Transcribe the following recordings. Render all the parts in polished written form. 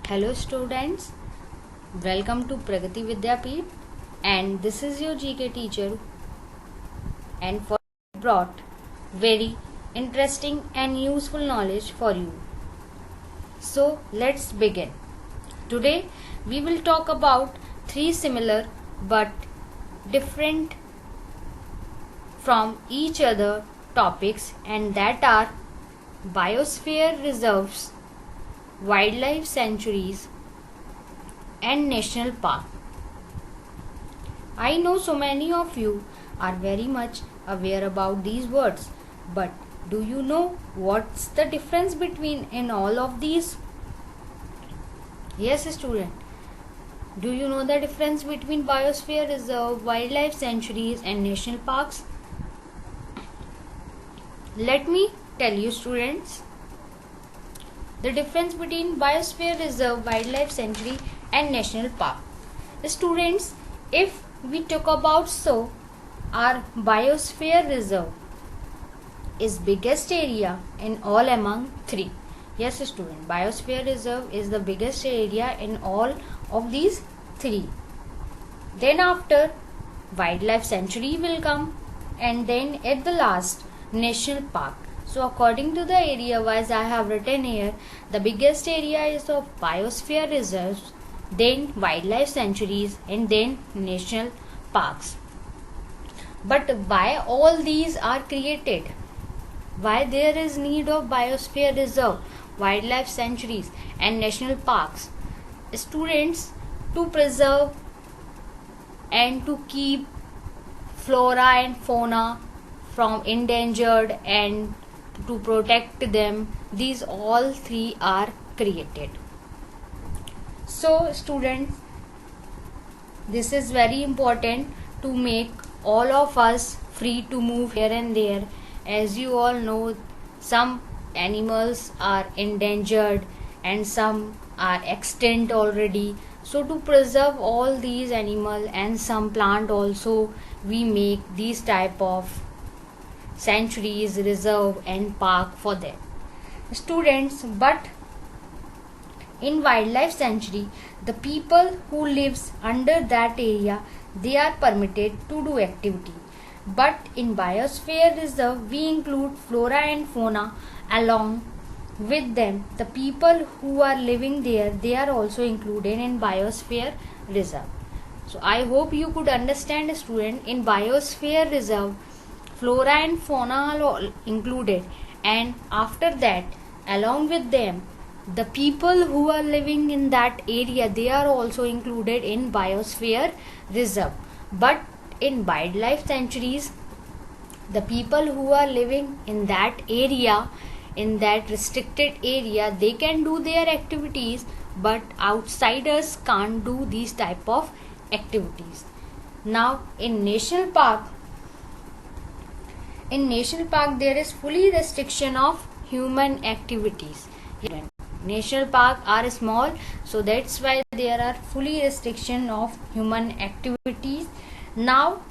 Hello students, welcome to Pragati Vidyapeeth, and this is your GK teacher, and for brought very interesting and useful knowledge for you. So let's begin. Today we will talk about three similar but different from each other topics, and that are biosphere reserves, wildlife sanctuaries, and national park. I know so many of you are very much aware about these words, but do you know what's the difference between in all of these? Yes, student. Do you know the difference between biosphere reserve, wildlife sanctuaries, and national parks? Let me tell you, students. The difference between biosphere reserve, wildlife sanctuary, and national park. Students, if we talk about our biosphere reserve is biggest area in all among three. Yes, student, biosphere reserve is the biggest area in all of these three. Then after, wildlife sanctuary will come, and then at the last, national park. So according to the area wise I have written here, the biggest area is of biosphere reserves, then wildlife sanctuaries, and then national parks. But why all these are created? Why there is need of biosphere reserve, wildlife sanctuaries, and national parks? Students, to preserve and to keep flora and fauna from endangered and to protect them, these all three are created. So students, this is very important to make all of us free to move here and there. As you all know, some animals are endangered and some are extinct already. So to preserve all these animals and some plant also, we make these type of sanctuaries, reserve, and park for them. Students, but in wildlife sanctuary, the people who lives under that area, they are permitted to do activity. But in biosphere reserve, we include flora and fauna along with them. The people who are living there, they are also included in biosphere reserve. So I hope you could understand, student. In biosphere reserve, flora and fauna are all included, and after that, along with them, the people who are living in that area, they are also included in biosphere reserve. But in wildlife sanctuaries, the people who are living in that area, in that restricted area, they can do their activities, but outsiders can't do these type of activities. Now in national park, there is fully restriction of human activities. National park are small, so that's why there are fully restriction of human activities. Now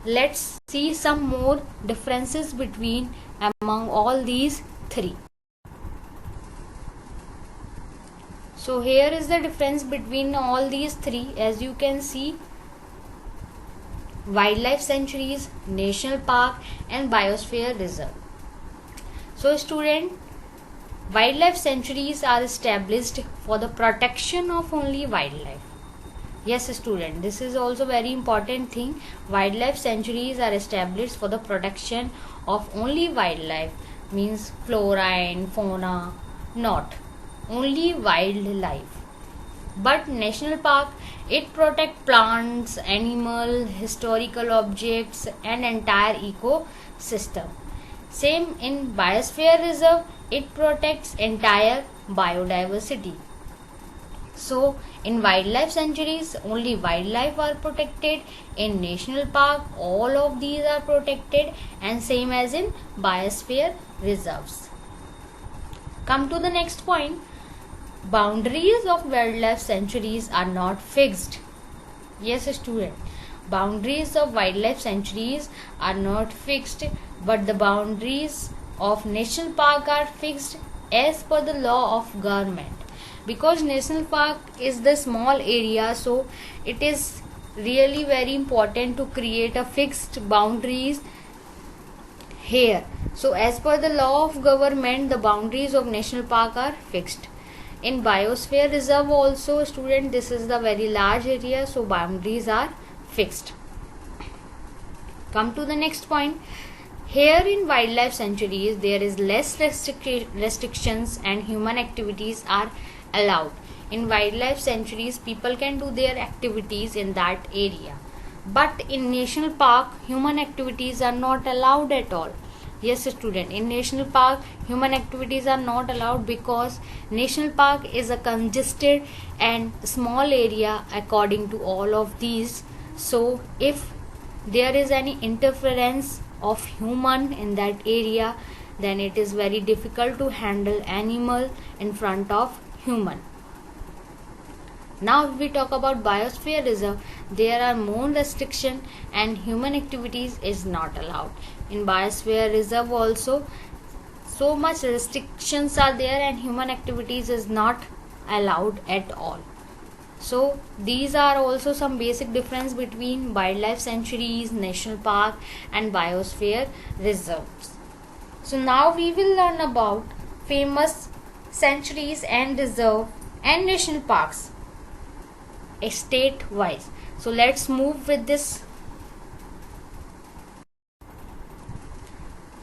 let's see some more differences between among all these three. So here is the difference between all these three. As you can see, wildlife sanctuaries, national park, and biosphere reserve. So student, wildlife sanctuaries are established for the protection of only wildlife. Yes student, this is also very important thing. Wildlife sanctuaries are established for the protection of only wildlife, means flora and fauna, not only wildlife. But national park, it protect plants, animal, historical objects, and entire ecosystem. Same in biosphere reserve, it protects entire biodiversity. So in wildlife sanctuaries, only wildlife are protected. In national park, all of these are protected, and same as in biosphere reserves. Come to the next point. Boundaries of wildlife sanctuaries are not fixed. Yes student, boundaries of wildlife sanctuaries are not fixed, but the boundaries of national park are fixed as per the law of government. because national park is the small area, so it is really very important to create a fixed boundaries here. So as per the law of government, the boundaries of national park are fixed. In biosphere reserve also, student, this is the very large area, so boundaries are fixed. Come to the next point. Here in wildlife sanctuaries, there is less restrictions and human activities are allowed. In wildlife sanctuaries, people can do their activities in that area. But in national park, human activities are not allowed at all. Yes, student, in national park, human activities are not allowed because national park is a congested and small area according to all of these. So if there is any interference of human in that area, then it is very difficult to handle animal in front of human. Now if we talk about biosphere reserve, there are more restriction and human activities is not allowed. In biosphere reserve also, so much restrictions are there and human activities is not allowed at all. So these are also some basic difference between wildlife sanctuaries, national park and biosphere reserves. So now we will learn about famous sanctuaries and reserve and national parks state wise. So let's move with this.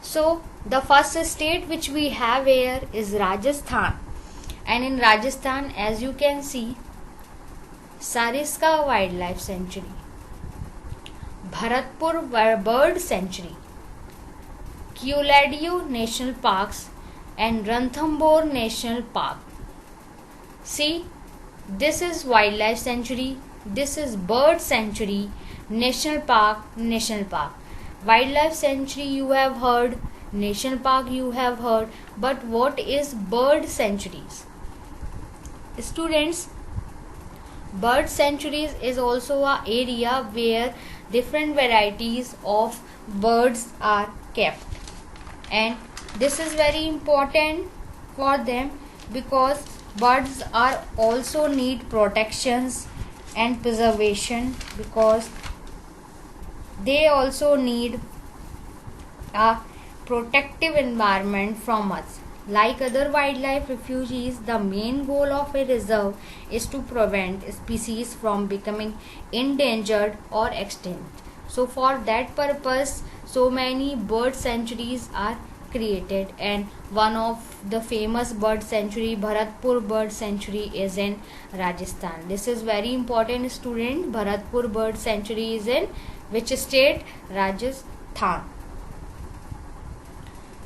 So the first state which we have here is Rajasthan, and in Rajasthan, as you can see, Sariska Wildlife Sanctuary, Bharatpur Bird Sanctuary, Keoladeo National Parks and Ranthambore National Park. See, this is wildlife sanctuary, this is bird sanctuary, national park, national park. Wildlife sanctuary you have heard, national park you have heard, but what is bird sanctuaries? Students, bird sanctuaries is also an area where different varieties of birds are kept, and this is very important for them because birds are also need protections and preservation, because they also need a protective environment from us. Like other wildlife refuges, the main goal of a reserve is to prevent species from becoming endangered or extinct. So for that purpose, so many bird sanctuaries are created, and one of the famous bird sanctuary, Bharatpur Bird Sanctuary, is in Rajasthan. This is very important, student. Bharatpur Bird Sanctuary is in which state? Rajasthan.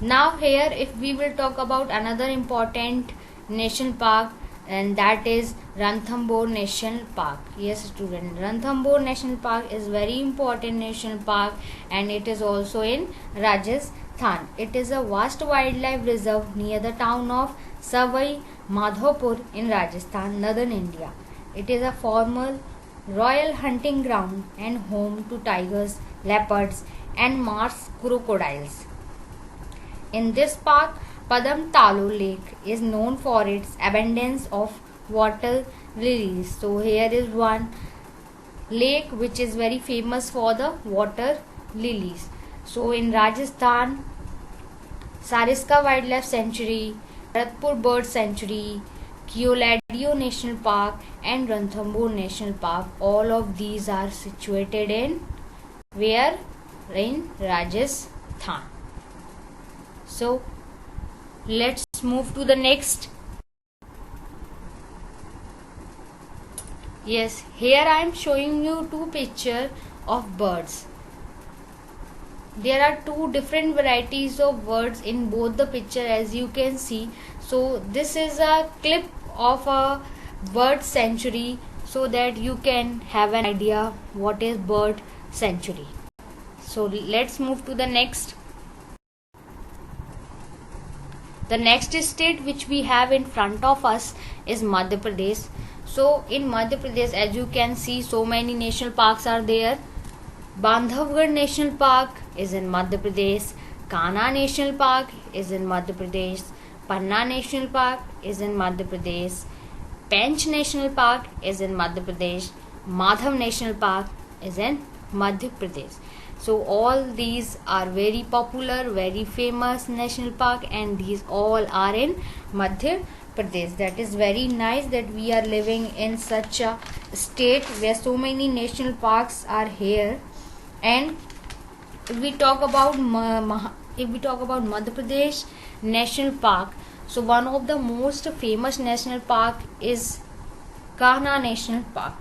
Now here if we will talk about another important national park, and that is Ranthambore National Park. Yes student, Ranthambore National Park is very important national park, and it is also in Rajasthan. It is a vast wildlife reserve near the town of Savai Madhopur in Rajasthan, northern India. It is a former royal hunting ground and home to tigers, leopards and marsh crocodiles. In this park, Padam Talu Lake is known for its abundance of water lilies. So here is one lake which is very famous for the water lilies. So in Rajasthan, Sariska Wildlife Sanctuary, Bharatpur Bird Sanctuary, Keoladeo National Park and Ranthambore National Park, all of these are situated in where? In Rajasthan. So let's move to the next. Yes, here I am showing you two pictures of birds. There are two different varieties of birds in both the picture, as you can see. So this is a clip of a bird sanctuary, so that you can have an idea what is bird sanctuary. So let's move to the next. The next state which we have in front of us is Madhya Pradesh. So in Madhya Pradesh, as you can see, so many national parks are there. Bandhavgarh National Park is in Madhya Pradesh, Kanha National Park is in Madhya Pradesh, Panna National Park is in Madhya Pradesh, Pench National Park is in Madhya Pradesh. Madhav National Park is in Madhya Pradesh. So all these are very popular, very famous national park, and these all are in Madhya Pradesh. That is very nice that we are living in such a state where so many national parks are here. And if we talk about Madhya Pradesh National Park, so one of the most famous national park is Kanha National Park.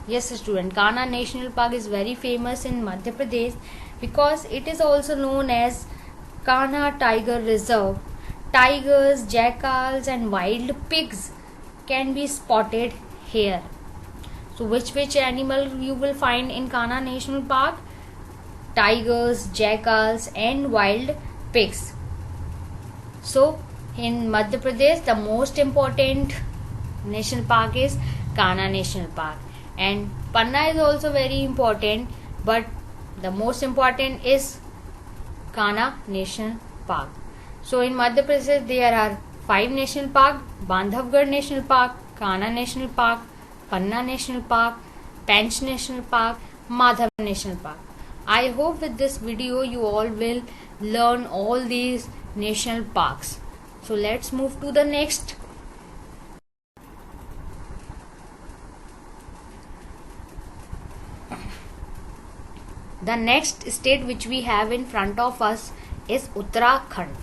Yes, student, Kanha National Park is very famous in Madhya Pradesh because it is also known as Kanha Tiger Reserve. Tigers, jackals, and wild pigs can be spotted here. So, which animal you will find in Kanha National Park? Tigers, jackals, and wild pigs. So, in Madhya Pradesh, the most important national park is Kanha National Park, and Panna is also very important, but the most important is Kanha National Park. So in Madhya Pradesh there are 5 national parks: Bandhavgarh National Park, Kanha National Park, Panna National Park, Pench National Park, Madhav National Park. I hope with this video you all will learn all these national parks. So let's move to the next. The next state which we have in front of us is Uttarakhand.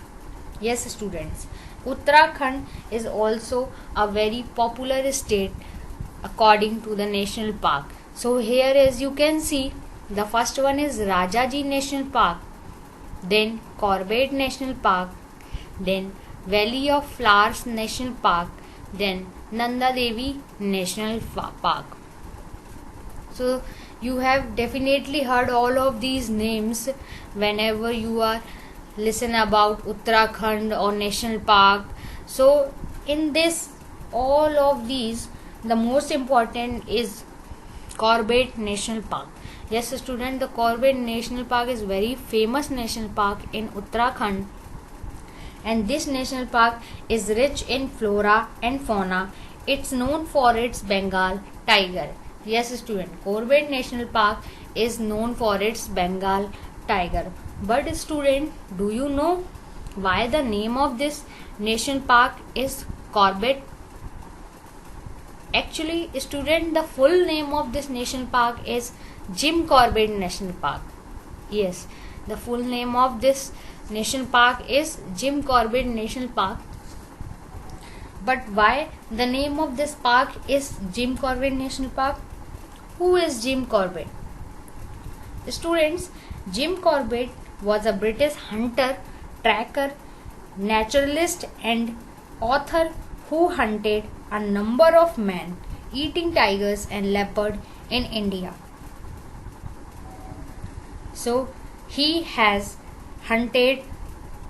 Yes, students, Uttarakhand is also a very popular state according to the national park. So here, as you can see, the first one is Rajaji National Park, then Corbett National Park, then Valley of Flowers National Park, then Nanda Devi National Park. So you have definitely heard all of these names whenever you are listen about Uttarakhand or national park. So in this, all of these, the most important is Corbett National Park. Yes, student, the Corbett National Park is very famous national park in Uttarakhand, and this national park is rich in flora and fauna. It's known for its Bengal tiger. Yes, student, Corbett National Park is known for its Bengal tiger. But student, do you know why the name of this national park is Corbett? Actually, student, the full name of this national park is Jim Corbett National Park. Yes, the full name of this national park is Jim Corbett National Park. But why the name of this park is Jim Corbett National Park? Who is Jim Corbett? Students, Jim Corbett was a British hunter, tracker, naturalist, and author who hunted a number of man-eating tigers and leopards in India. So he has hunted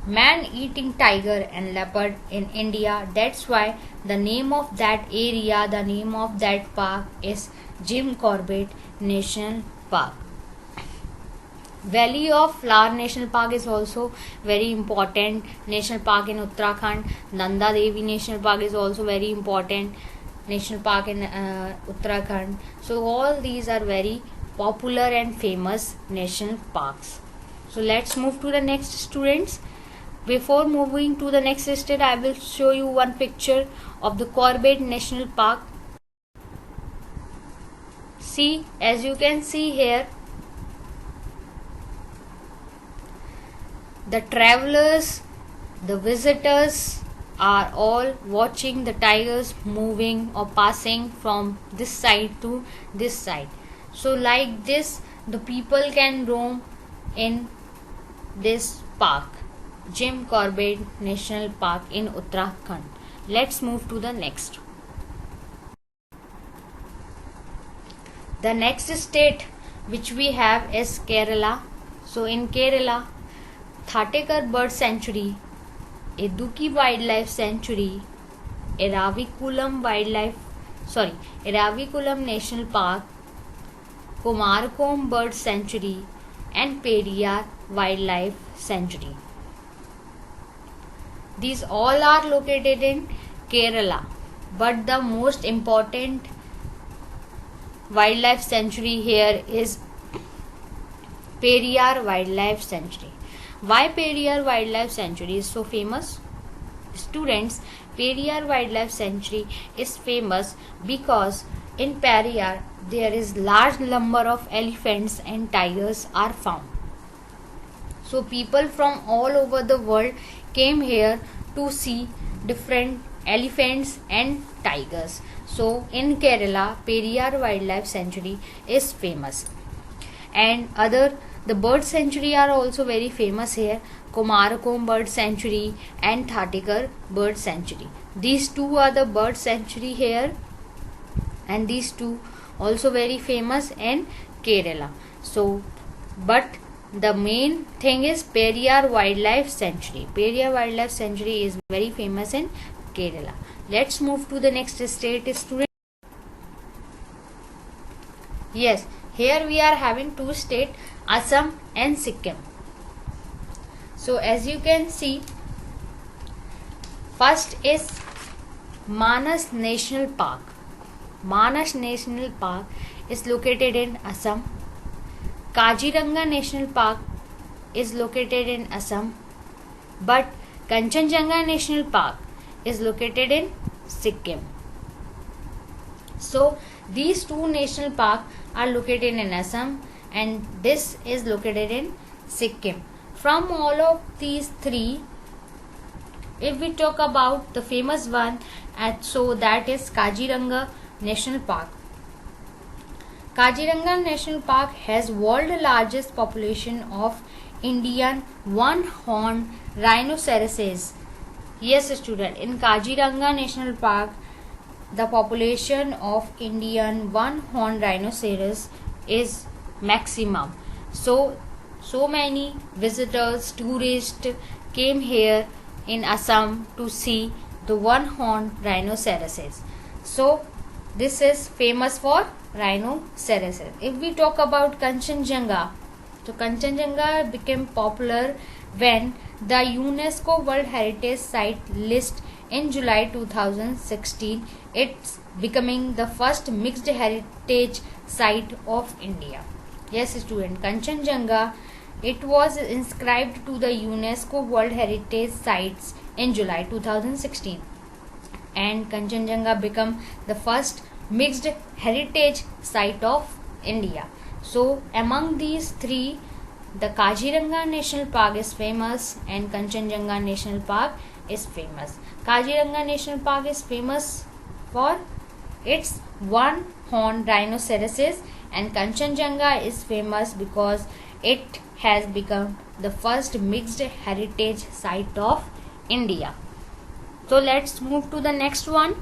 man-eating tiger and leopard in India. That's why the name of that area, the name of that park is Jim Corbett National Park. Valley of Flower National Park is also very important national park in Uttarakhand. Nanda Devi National Park is also very important national park in Uttarakhand. So all these are very popular and famous national parks. So let's move to the next, students. Before moving to the next state, I will show you one picture of the Corbett National Park. See, as you can see here, the travelers, the visitors are all watching the tigers moving or passing from this side to this side. So like this, the people can roam in this park, Jim Corbett National Park in Uttarakhand. Let's move to the next. The next state which we have is Kerala. So in Kerala, Thatekar Bird Sanctuary, Idukki Wildlife Sanctuary, Eravikulam National Park, Kumarkom Bird Sanctuary, and Periyar Wildlife Sanctuary. These all are located in Kerala. but the most important wildlife sanctuary here is Periyar Wildlife Sanctuary. Why Periyar Wildlife Sanctuary is so famous? Students, Periyar Wildlife Sanctuary is famous because in Periyar there is large number of elephants and tigers are found. So people from all over the world came here to see different elephants and tigers. So in Kerala, Periyar Wildlife Sanctuary is famous. And the bird sanctuary are also very famous here. Kumarakom Bird Sanctuary and Thatikar Bird Sanctuary. These two are the bird sanctuary here, and these two also very famous in Kerala. So, but the main thing is Periyar Wildlife Sanctuary. Periyar Wildlife Sanctuary is very famous in Kerala. Let's move to the next state, student. Yes, here we are having two states, Assam and Sikkim. So as you can see, first is Manas National Park. Manas National Park is located in Assam. Kaziranga National Park is located in Assam, but Kanchenjunga National Park is located in Sikkim. So these two national parks are located in Assam and this is located in Sikkim. From all of these three, if we talk about the famous one, so that is Kaziranga National Park. Kaziranga National Park has world's largest population of Indian one-horned rhinoceroses. Yes, student, in Kaziranga National Park, the population of Indian one-horned rhinoceros is maximum. So many visitors, tourists came here in Assam to see the one-horned rhinoceroses. So this is famous for rhinoceroses. If we talk about Kanchenjunga, so Kanchenjunga became popular when the UNESCO World Heritage Site list in July 2016. It's becoming the first mixed heritage site of India. Yes, student, Kanchenjunga, it was inscribed to the UNESCO World Heritage Sites in July 2016, and Kanchenjunga became the first mixed heritage site of India. So among these three, the Kaziranga National Park is famous and Kanchenjunga National Park is famous. Kaziranga National Park is famous for its one-horned rhinoceroses, and Kanchenjunga is famous because it has become the first mixed heritage site of India. So let's move to the next one.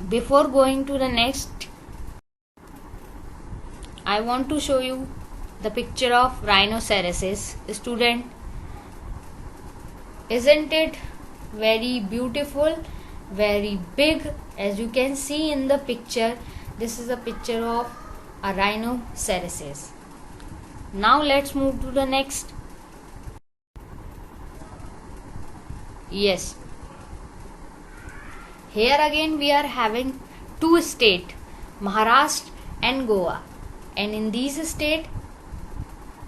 Before going to the next, I want to show you the picture of rhinoceroses. Student, isn't it very beautiful, very big? As you can see in the picture, this is a picture of a rhinoceros. Now let's move to the next. Yes, here again we are having two states, Maharashtra and Goa, and in these states,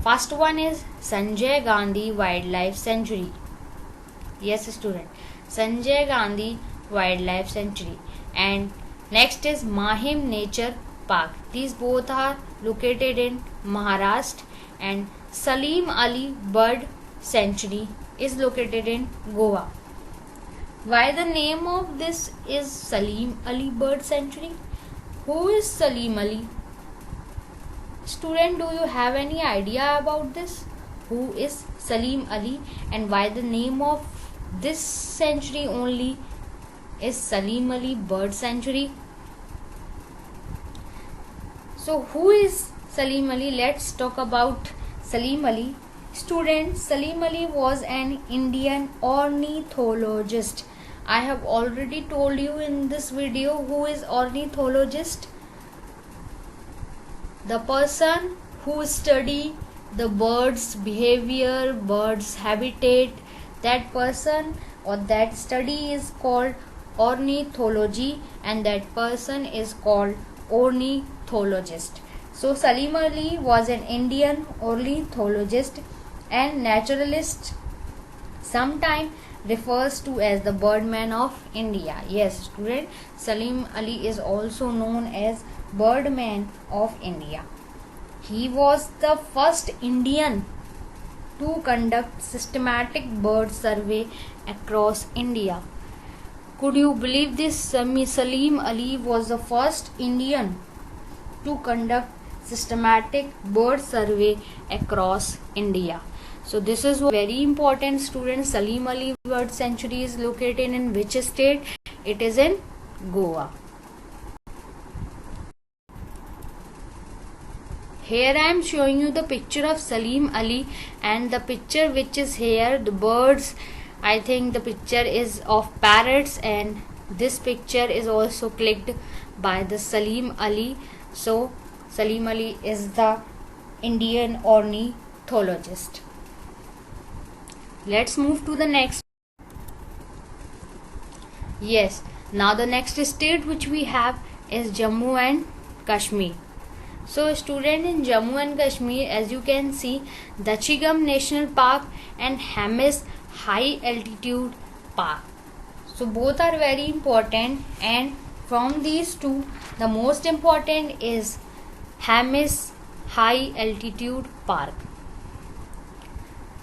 first one is Sanjay Gandhi Wildlife Sanctuary. Yes, student, Sanjay Gandhi Wildlife Sanctuary, and next is Mahim Nature Park. These both are located in Maharashtra, and Salim Ali Bird Sanctuary is located in Goa. Why the name of this is Salim Ali Bird Sanctuary? Who is Salim Ali? Student, do you have any idea about this? Who is Salim Ali and why the name of this sanctuary only is Salim Ali Bird Sanctuary? So who is Salim Ali? Let's talk about Salim Ali. Student, Salim Ali was an Indian ornithologist. I have already told you in this video who is ornithologist. The person who study the bird's behavior, bird's habitat, that person or that study is called ornithology, and that person is called ornithologist. So Salim Ali was an Indian ornithologist and naturalist, sometimes refers to as the Birdman of India. Yes, student, Salim Ali is also known as Birdman of India. He was the first Indian to conduct systematic bird survey across India. Could you believe this? Salim Ali was the first Indian to conduct systematic bird survey across India. So this is very important, students. Salim Ali Bird Sanctuary is located in which state? It is in Goa. Here I am showing you the picture of Salim Ali, and the picture which is here, the birds, I think the picture is of parrots, and this picture is also clicked by the Salim Ali. So Salim Ali is the Indian ornithologist. Let's move to the next. Yes, now the next state which we have is Jammu and Kashmir. So student, in Jammu and Kashmir, as you can see, Dachigam National Park and Hemis High Altitude Park. So both are very important, and from these two, the most important is Hemis High Altitude Park.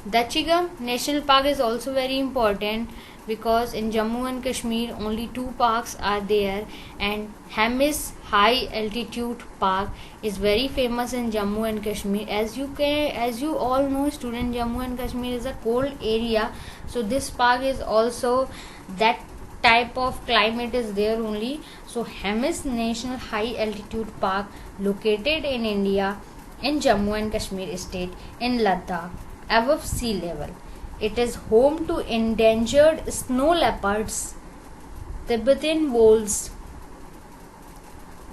Dachigam National Park is also very important because in Jammu and Kashmir only two parks are there, and Hemis High Altitude Park is very famous in Jammu and Kashmir. As you all know, student, Jammu and Kashmir is a cold area, so this park is also that type of climate is there only. So Hemis National High Altitude Park located in India, in Jammu and Kashmir state, in Ladakh, above sea level. It is home to endangered snow leopards, Tibetan wolves,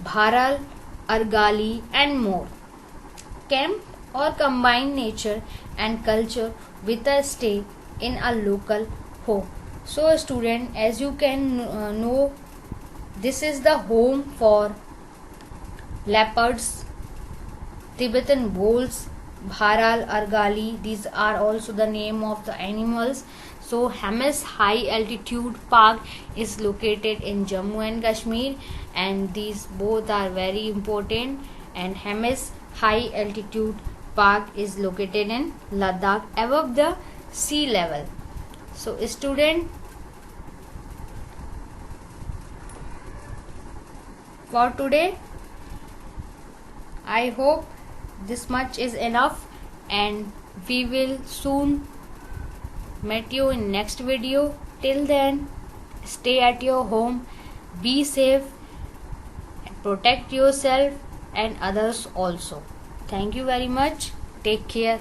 bharal, argali, and more. Camp or combine nature and culture with a stay in a local home. So student, as you can know, this is the home for leopards, Tibetan wolves, bharal, argali. These are also the name of the animals. So Hemis High Altitude Park is located in Jammu and Kashmir, and these both are very important. And Hemis High Altitude Park is located in Ladakh, above the sea level. So student, for today I hope this much is enough, and we will soon meet you in next video. Till then, stay at your home, be safe, and protect yourself and others also. Thank you very much. Take care.